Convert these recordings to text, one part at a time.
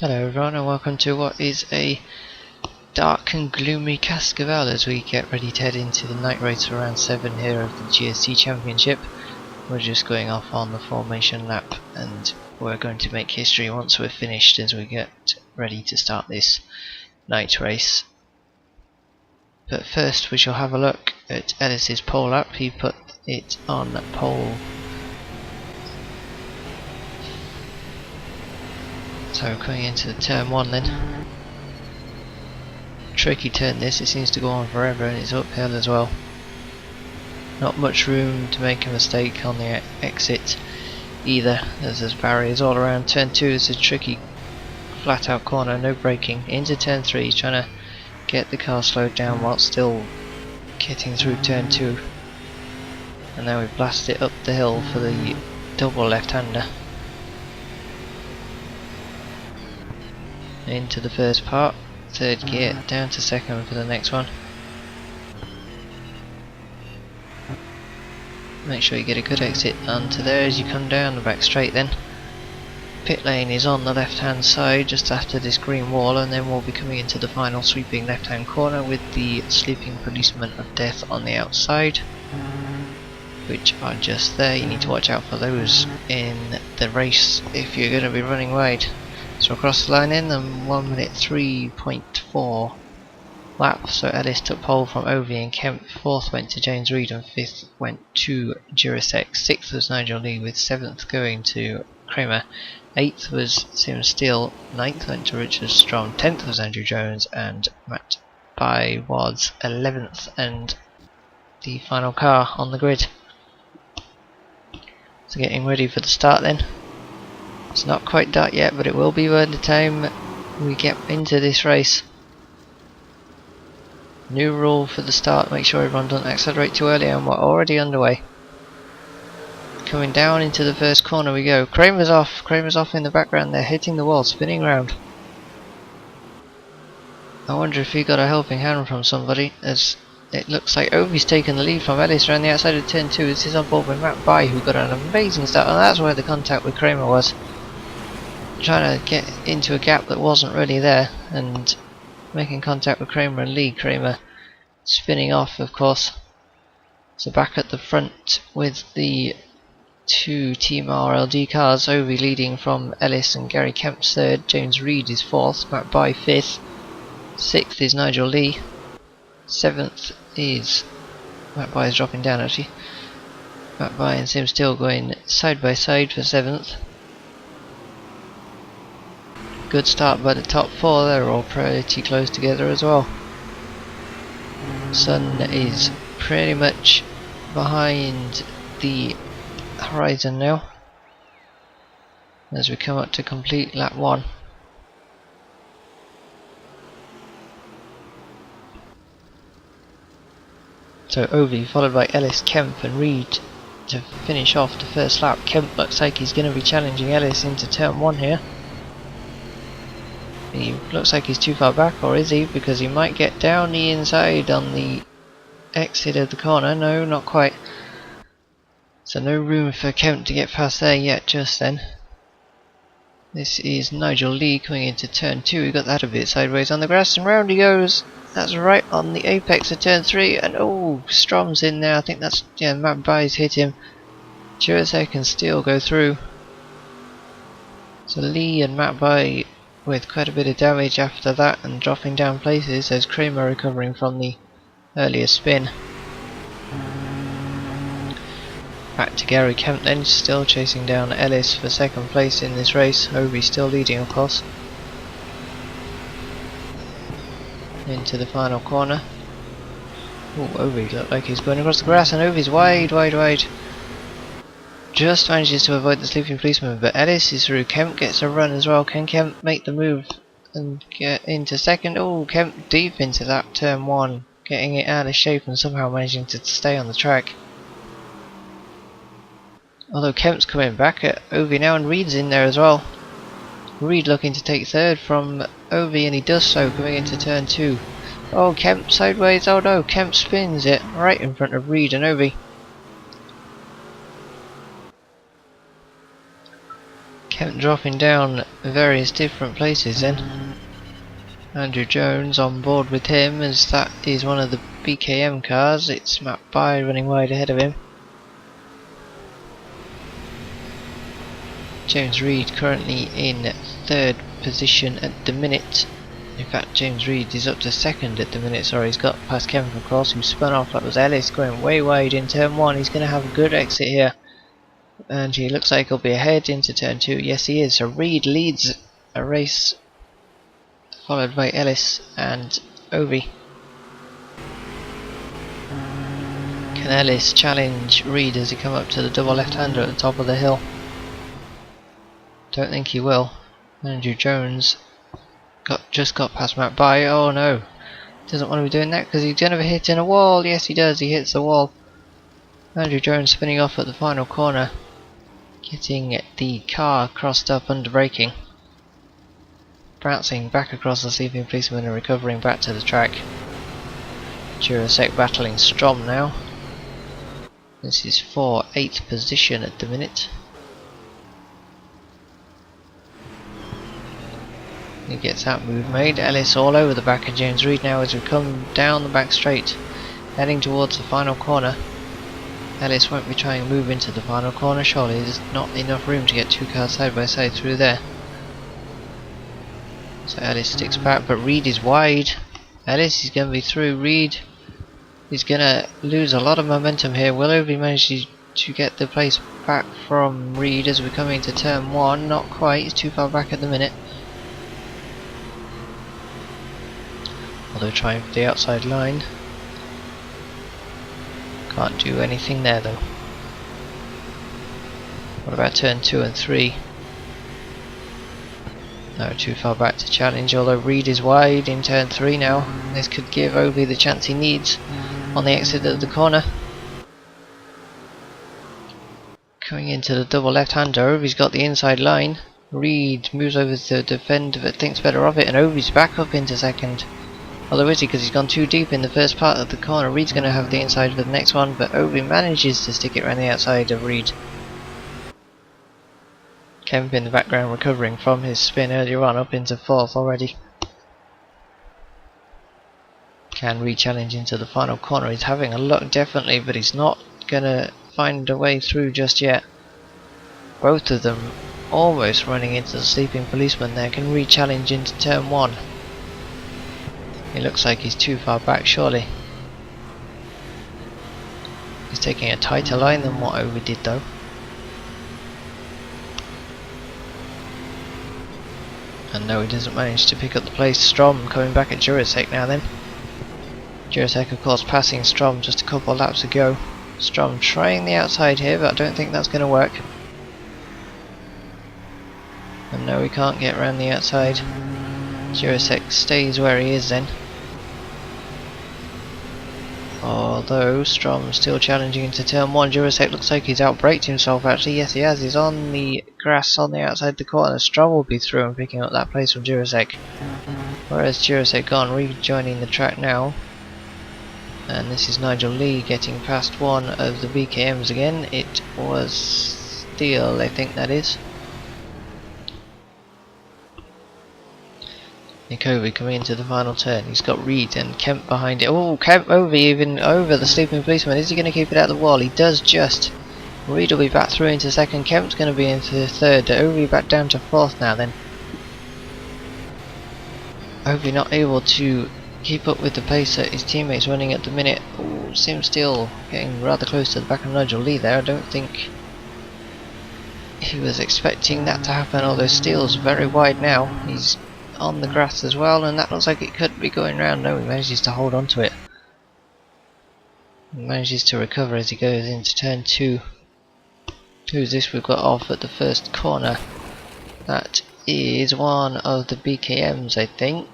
Hello everyone and welcome to what is a dark and gloomy Cascavel as we get ready to head into the night race for round 7 here of the GSC Championship. We're just going off on the formation lap and we're going to make history once we're finished as we get ready to start this night race. But first we shall have a look at Ellis's pole lap. He put it on pole. So coming into the turn 1 then. Tricky turn this, it seems to go on forever and it's uphill as well. Not much room to make a mistake on the exit either, as there's barriers all around. Turn 2 is a tricky flat out corner, no braking. Into turn 3, he's trying to get the car slowed down while still getting through turn 2. And now we blast it up the hill for the double left-hander. Into the first part, third gear, down to second for the next one. Make sure you get a good exit onto there as you come down the back straight then. Pit lane is on the left hand side just after this green wall, and then we'll be coming into the final sweeping left hand corner with the sleeping policeman of death on the outside, which are just there. You need to watch out for those in the race if you're going to be running wide. So across the line in the 1 minute 3.4 lap. So Ellis took pole from Ovi and Kemp, 4th went to James Reed and 5th went to Durasek. 6th was Nigel Lee with 7th going to Kramer. 8th was Sim Steele, 9th went to Richard Strong, 10th was Andrew Jones and Matt By was 11th and the final car on the grid. So getting ready for the start then. It's not quite dark yet, but it will be by the time we get into this race. New rule for the start, make sure everyone doesn't accelerate too early, and we're already underway. Coming down into the first corner we go. Kramer's off in the background there, hitting the wall, spinning round. I wonder if he got a helping hand from somebody, as it looks like Ovi's taken the lead from Ellis around the outside of turn 2. This is on board with Matt By, who got an amazing start, and that's where the contact with Kramer was. Trying to get into a gap that wasn't really there and making contact with Kramer and Lee. Kramer spinning off, of course. So back at the front with the two Team RLD cars. Ovi leading from Ellis and Gary Kemp's 3rd. James Reed is 4th. Matt By 5th. 6th is Nigel Lee. 7th is Matt By is dropping down actually. Matt By and Sim Steele going side by side for 7th. Good start by the top 4, they're all pretty close together as well. Sun is pretty much behind the horizon now as we come up to complete lap 1. So Ovi followed by Ellis, Kemp and Reed to finish off the first lap. Kemp looks like he's going to be challenging Ellis into turn 1 here. He looks like he's too far back, or is he? Because he might get down the inside on the exit of the corner. No, not quite. So no room for Kemp to get past there yet just then. This is Nigel Lee coming into turn 2. He got that a bit sideways on the grass and round he goes. That's right on the apex of turn 3, and oh, Strom's in there. I think that's, yeah, Matt By's hit him. Durasek and Steele go through. So Lee and Matt By with quite a bit of damage after that and dropping down places as Kramer recovering from the earlier spin. Back to Gary Kemp then, still chasing down Ellis for 2nd place in this race. Ovi still leading of course. Into the final corner. Oh, Ovi looked like he's going across the grass and Ovi's wide. Just manages to avoid the sleeping policeman, but Ellis is through. Kemp gets a run as well. Can Kemp make the move and get into 2nd? Oh, Kemp deep into that turn 1, getting it out of shape and somehow managing to stay on the track. Although Kemp's coming back at Ovi now and Reed's in there as well. Reed looking to take 3rd from Ovi and he does so coming into turn 2. Oh, Kemp sideways. Oh no, Kemp spins it right in front of Reed and Ovi. Kept dropping down various different places then. Andrew Jones on board with him, as that is one of the BKM cars. It's Matt By running wide ahead of him. James Reed currently in third position at the minute. In fact, James Reed is up to second at the minute. Sorry, he's got past Kevin of course, who spun off. That was Ellis going way wide in turn 1. He's going to have a good exit here. And he looks like he'll be ahead into turn 2. Yes, he is. So Reed leads a race, followed by Ellis and Ovi. Can Ellis challenge Reed as he come up to the double left-hander at the top of the hill? Don't think he will. Andrew Jones just got past Matt By. Oh no, doesn't want to be doing that because he's going to be hitting a wall. Yes, he does. He hits the wall. Andrew Jones spinning off at the final corner, getting the car crossed up under braking, bouncing back across the sleeping policeman and recovering back to the track. Jurasek battling Strom now. This is for 8th position at the minute. He gets that move made. Ellis all over the back of James Reed now as we come down the back straight, heading towards the final corner. Ellis won't be trying to move into the final corner, surely there's not enough room to get two cars side by side through there. So Ellis sticks back, but Reed is wide. Ellis is going to be through. Reed is going to lose a lot of momentum here. Will Ovi manage to get the place back from Reed as we come into turn 1? Not quite, he's too far back at the minute. Although trying for the outside line. Can't do anything there though. What about turn 2 and 3? No, too far back to challenge, although Reed is wide in turn 3 now. This could give Ovi the chance he needs on the exit of the corner. Coming into the double left-hander, Ovi's got the inside line. Reed moves over to defend but thinks better of it, and Ovi's back up into second. Although is he, because he's gone too deep in the first part of the corner. Reed's going to have the inside for the next one, but Ovi manages to stick it around the outside of Reed. Kemp in the background recovering from his spin earlier on, up into 4th already. Can re-challenge into the final corner. He's having a look definitely, but he's not going to find a way through just yet. Both of them almost running into the sleeping policeman there. Can re-challenge into turn 1. It looks like he's too far back, surely. He's taking a tighter line than what Ovi did though. And no, he doesn't manage to pick up the place. Strom coming back at Jurasek now then. Jurasek of course passing Strom just a couple of laps ago. Strom trying the outside here, but I don't think that's going to work. And no, he can't get around the outside. Jurasek stays where he is then. Although Strom still challenging into turn 1. Jurasek looks like he's outbraked himself actually. Yes he has, he's on the grass on the outside the corner. Strom will be through and picking up that place from Jurasek. Whereas Jurasek gone, rejoining the track now. And this is Nigel Lee getting past one of the BKMs again. It was Steele, I think that is. Nikovi coming into the final turn. He's got Reed and Kemp behind it. Oh, Kemp over, even over the sleeping policeman. Is he going to keep it out of the wall? He does just. Reed will be back through into second. Kemp's going to be into third. Ovi back down to 4th now then. Ovi not able to keep up with the pace that his teammates running at the minute. Oh, Sim Steele getting rather close to the back of Nigel Lee there. I don't think he was expecting that to happen, although Steele's very wide now. He's on the grass as well, and that looks like it could be going round. No, he manages to hold on to it. He manages to recover as he goes into turn 2. Who's this we've got off at the first corner? That is one of the BKMs, I think.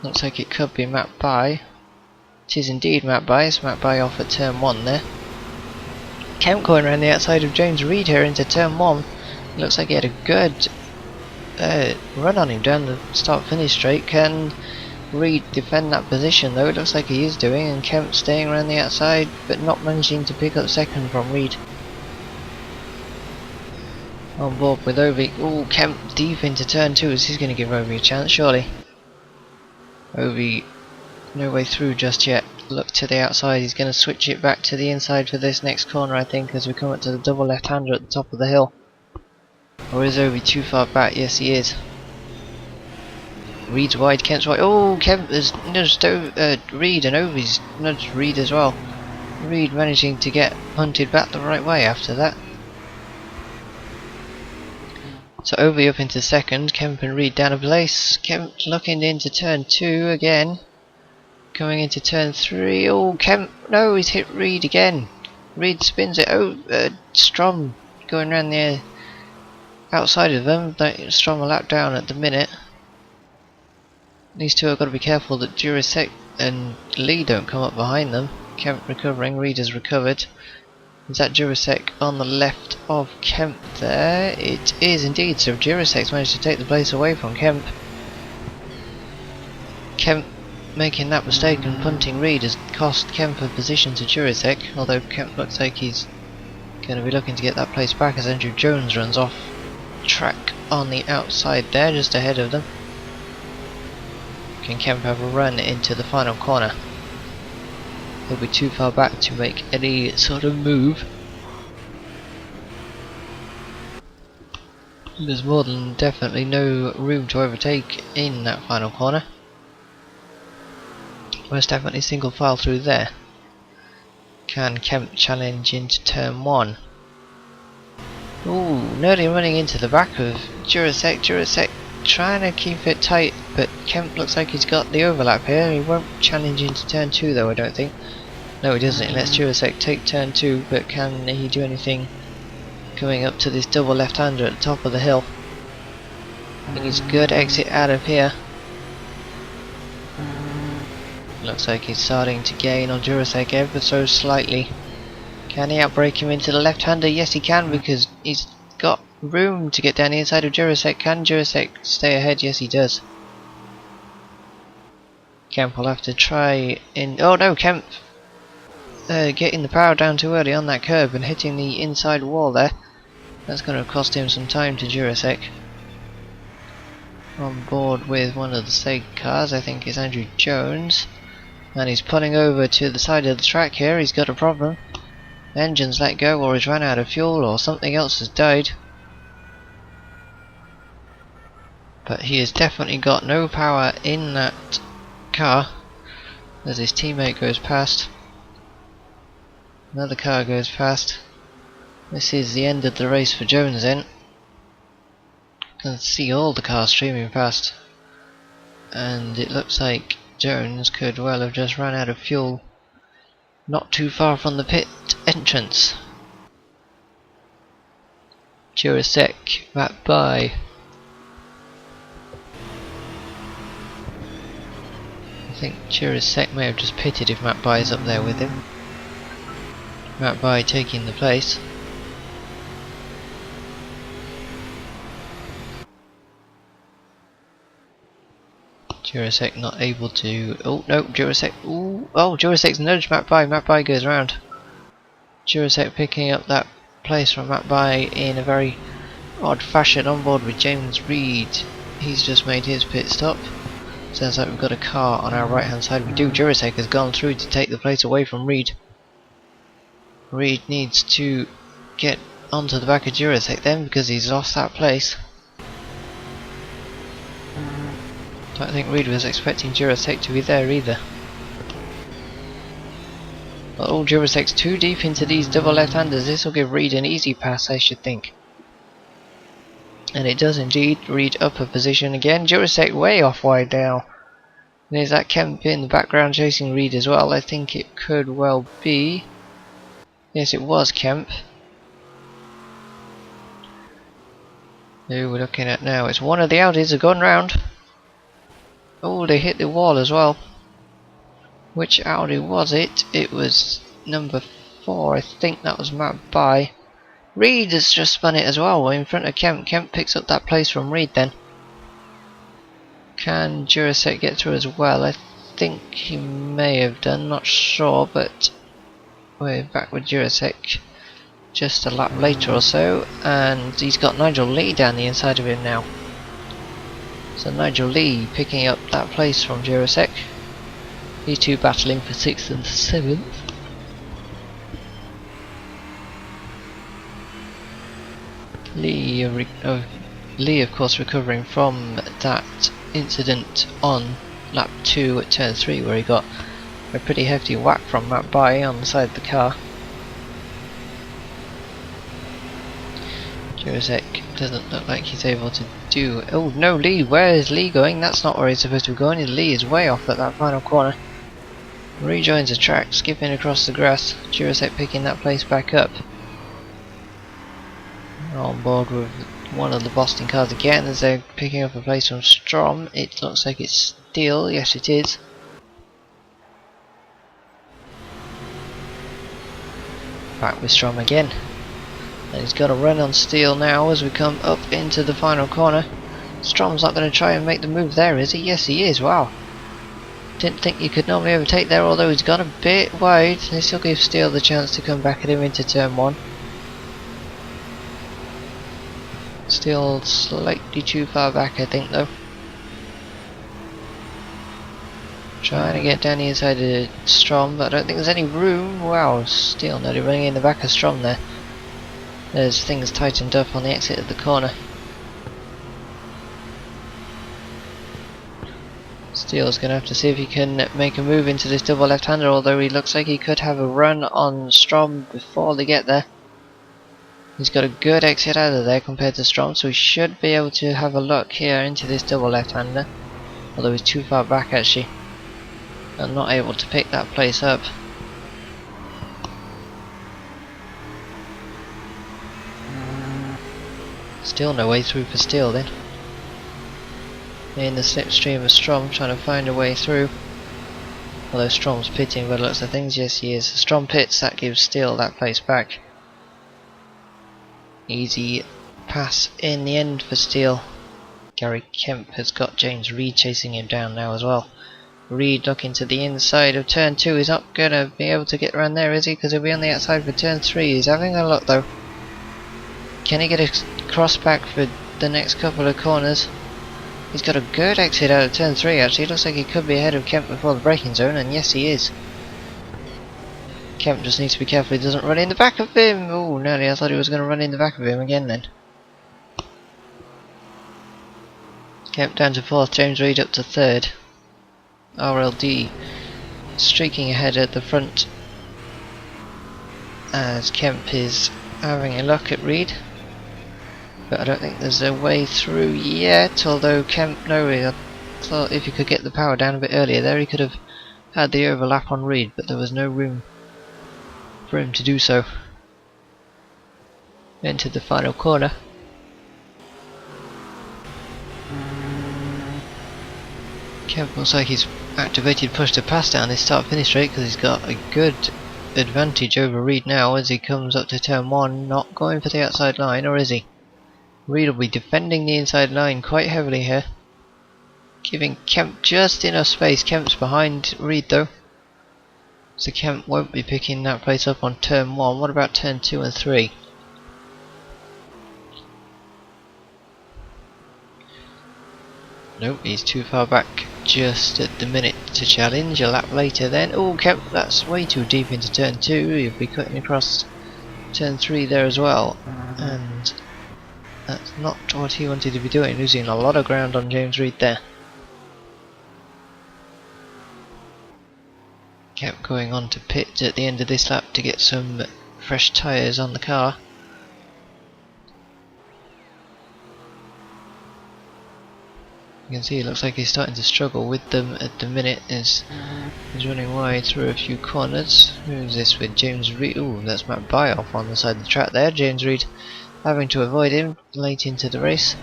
Looks like it could be Matt By. It is indeed Matt By. It's Matt By off at turn 1 there. Kemp going around the outside of James Reed here into turn 1. Looks like he had a good run on him down the start-finish straight. Can Reed defend that position though? It looks like he is doing, and Kemp staying around the outside but not managing to pick up second from Reed. On board with Ovi. Oh, Kemp deep into turn 2. Is he's going to give Ovi a chance, surely? Ovi, no way through just yet. Look to the outside. He's going to switch it back to the inside for this next corner, I think, as we come up to the double left-hander at the top of the hill. Or is Ovi too far back? Yes, he is. Reed's wide, Kemp's wide. Oh, Kemp has nudged Reed, and Ovi's nudged Reed as well. Reed managing to get punted back the right way after that. So Ovi up into second, Kemp and Reed down a place. Kemp looking into turn 2 again. Going into turn 3. Oh, Kemp, no, he's hit Reed again. Reed spins it. Oh, Strom going around the outside of them. Strom a lap down at the minute. These two have got to be careful that Durasek and Lee don't come up behind them. Kemp recovering, Reed has recovered. Is that Durasek on the left of Kemp there? It is indeed, so Durasek's managed to take the place away from Kemp. Kemp making that mistake and punting Reed has cost Kemp a position to Durasek, although Kemp looks like he's going to be looking to get that place back as Andrew Jones runs off track on the outside there, just ahead of them. Can Kemp have a run into the final corner? He'll be too far back to make any sort of move. There's more than definitely no room to overtake in that final corner. Most definitely single file through there. Can Kemp challenge into turn 1? Ooh, nearly running into the back of Durasek. Durasek trying to keep it tight, but Kemp looks like he's got the overlap here. He won't challenge into turn 2 though, I don't think. No, he doesn't. He lets Durasek take turn 2, but can he do anything coming up to this double left-hander at the top of the hill? I think he's a good exit out of here. Looks like he's starting to gain on Durasek ever so slightly. Can he outbrake him into the left-hander? Yes, he can, because he's got room to get down the inside of Durasek. Can Durasek stay ahead? Yes, he does. Kemp will have to try in. Oh no, Kemp getting the power down too early on that curb and hitting the inside wall there. That's going to cost him some time to Durasek. On board with one of the Seg cars, I think it's Andrew Jones. And he's pulling over to the side of the track here. He's got a problem. Engine's let go, or he's run out of fuel, or something else has died. But he has definitely got no power in that car as his teammate goes past. Another car goes past. This is the end of the race for Jones then. You can see all the cars streaming past. And it looks like Jones could well have just run out of fuel not too far from the pit entrance. Durasek back by. I think Durasek may have just pitted if Matt Bye is up there with him. Matt Bye taking the place. Durasek not able to. Oh no, Durasek. Ooh, oh, Durasek's nudged Matt Bye. Matt Bye goes round. Durasek picking up that place from Matt Bye in a very odd fashion on board with James Reed. He's just made his pit stop. Sounds like we've got a car on our right hand side. We do. Durasek has gone through to take the place away from Reed. Reed needs to get onto the back of Durasek then, because he's lost that place. Don't think Reed was expecting Durasek to be there either. But all Durasek's too deep into these double left-handers. This will give Reed an easy pass, I should think. And it does indeed. Reed up a position again. Durasek way off wide now. There's that Kemp in the background chasing Reed as well. I think it could well be. Yes, it was Kemp. Who we're looking at now? It's one of the Audis have gone round. Oh, they hit the wall as well. Which Audi was it? It was number 4. I think that was Matt Bye. Reed has just spun it as well in front of Kemp. Kemp picks up that place from Reed then. Can Durasek get through as well? I think he may have done, not sure, but we're back with Durasek just a lap later or so, and he's got Nigel Lee down the inside of him now. So Nigel Lee picking up that place from GSC. These two battling for 6th and 7th. Lee of course recovering from that incident on lap 2 at turn 3 where he got a pretty hefty whack from Matt By on the side of the car. GSC doesn't look like he's able to do... Oh no, Lee, where is Lee going? That's not where he's supposed to be going. Lee is way off at that final corner. Rejoins the track, skipping across the grass. GSC picking that place back up. On board with one of the Boston cars again as they're picking up a place from Strom. It looks like it's Steele, yes it is. Back with Strom again. And he's got a run on Steele now as we come up into the final corner. Strom's not going to try and make the move there, is he? Yes he is, wow. Didn't think you could normally overtake there, although he's gone a bit wide. This will give Steele the chance to come back at him into turn 1. Still slightly too far back I think though. Trying to get down the inside of Strom, but I don't think there's any room. Wow, Steele nearly running in the back of Strom there. There's things tightened up on the exit of the corner. Steele's going to have to see if he can make a move into this double left-hander, although he looks like he could have a run on Strom before they get there. He's got a good exit out of there compared to Strom, so he should be able to have a look here into this double left-hander. Although he's too far back actually, and not able to pick that place up. Still no way through for Steele then. In the slipstream of Strom, trying to find a way through. Although Strom's pitting by the looks of things, yes he is. Strom pits, that gives Steele that place back. Easy pass in the end for Steele. Gary Kemp has got James Reed chasing him down now as well. Reed looking to the inside of turn 2. He's not going to be able to get around there, is he? Because he'll be on the outside for turn 3. He's having a look though. Can he get a cross back for the next couple of corners? He's got a good exit out of turn 3 actually. It looks like he could be ahead of Kemp before the braking zone, and yes he is. Kemp just needs to be careful he doesn't run in the back of him. Oh, nearly I thought he was going to run in the back of him again then. Kemp down to 4th, James Reed up to 3rd. RLD streaking ahead at the front as Kemp is having a look at Reed. But I don't think there's a way through yet, although Kemp, no, I thought if he could get the power down a bit earlier there he could have had the overlap on Reed, but there was no room for him to do so. Into the final corner. Kemp looks like he's activated push to pass down this start finish straight because he's got a good advantage over Reed now as he comes up to turn 1, not going for the outside line, or is he? Reed will be defending the inside line quite heavily here, giving Kemp just enough space. Kemp's behind Reed though, so Kemp won't be picking that place up on turn 1. What about turn 2 and 3? Nope, he's too far back just at the minute to challenge. A lap later then. Oh, Kemp, that's way too deep into turn 2. He'll be cutting across turn 3 there as well, and that's not what he wanted to be doing, losing a lot of ground on James Reed there. Kept going on to pit at the end of this lap to get some fresh tyres on the car. You can see it looks like he's starting to struggle with them at the minute as he's running wide through a few corners. Who's this with James Reed? Ooh, that's Matt Byoff on the side of the track there. James Reed having to avoid him late into the race.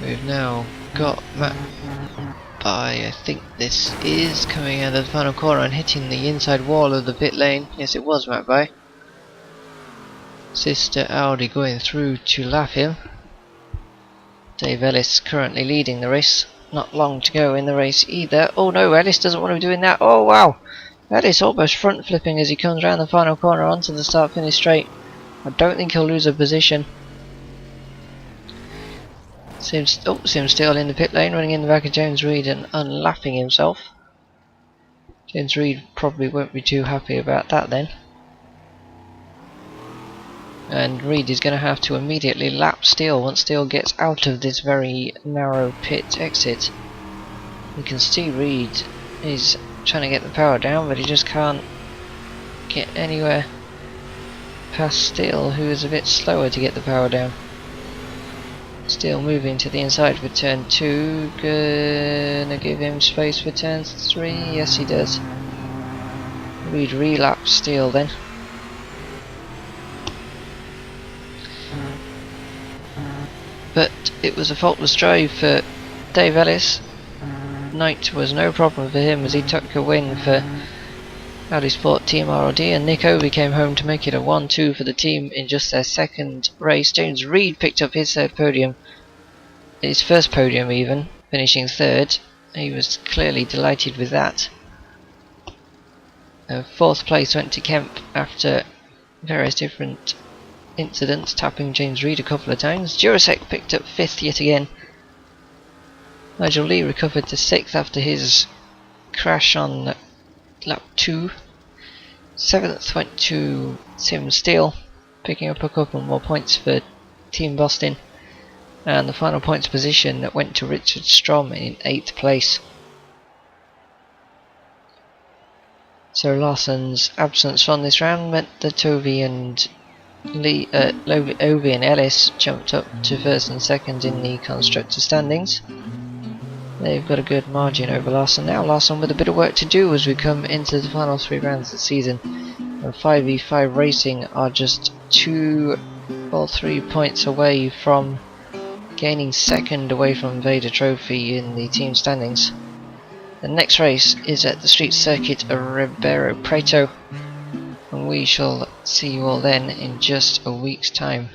We've now got Matt By, I think this is coming out of the final corner and hitting the inside wall of the pit lane. Yes, it was Matt By. Sister Audi going through to lap him. Dave Ellis currently leading the race. Not long to go in the race either. Oh no, Ellis doesn't want to be doing that. Oh wow! Ellis almost front flipping as he comes round the final corner onto the start finish straight. I don't think he'll lose a position. Sim still in the pit lane, running in the back of James Reed and unlapping himself. James Reed probably won't be too happy about that then. And Reed is going to have to immediately lap Steele once Steele gets out of this very narrow pit exit. You can see Reed is trying to get the power down, but he just can't get anywhere past Steele, who is a bit slower to get the power down. Steele moving to the inside for turn 2, gonna give him space for turn 3, yes he does. Reed relaps Steele then. But it was a faultless drive for Dave Ellis. Night was no problem for him as he took a win for Audi Sport Team ROD, and Nick Ovey came home to make it a 1-2 for the team in just their second race. James Reed picked up his third podium, his first podium even, finishing third. He was clearly delighted with that. Fourth place went to Kemp after various different incidents, tapping James Reed a couple of times. Jurasek picked up 5th yet again. Nigel Lee recovered to 6th after his crash on lap 2. 7th went to Tim Steele, picking up a couple more points for Team Boston. And the final points position that went to Richard Strom in 8th place. So Larson's absence from this round meant that Ovey and Ellis jumped up to 1st and 2nd in the constructor standings. They've got a good margin over Larson now. Larson with a bit of work to do as we come into the final 3 rounds of the season. And 5v5 Racing are just 2 or 3 points away from gaining 2nd away from Vader Trophy in the team standings. The next race is at the street circuit of Ribeirão Preto, and we shall see you all then in just a week's time.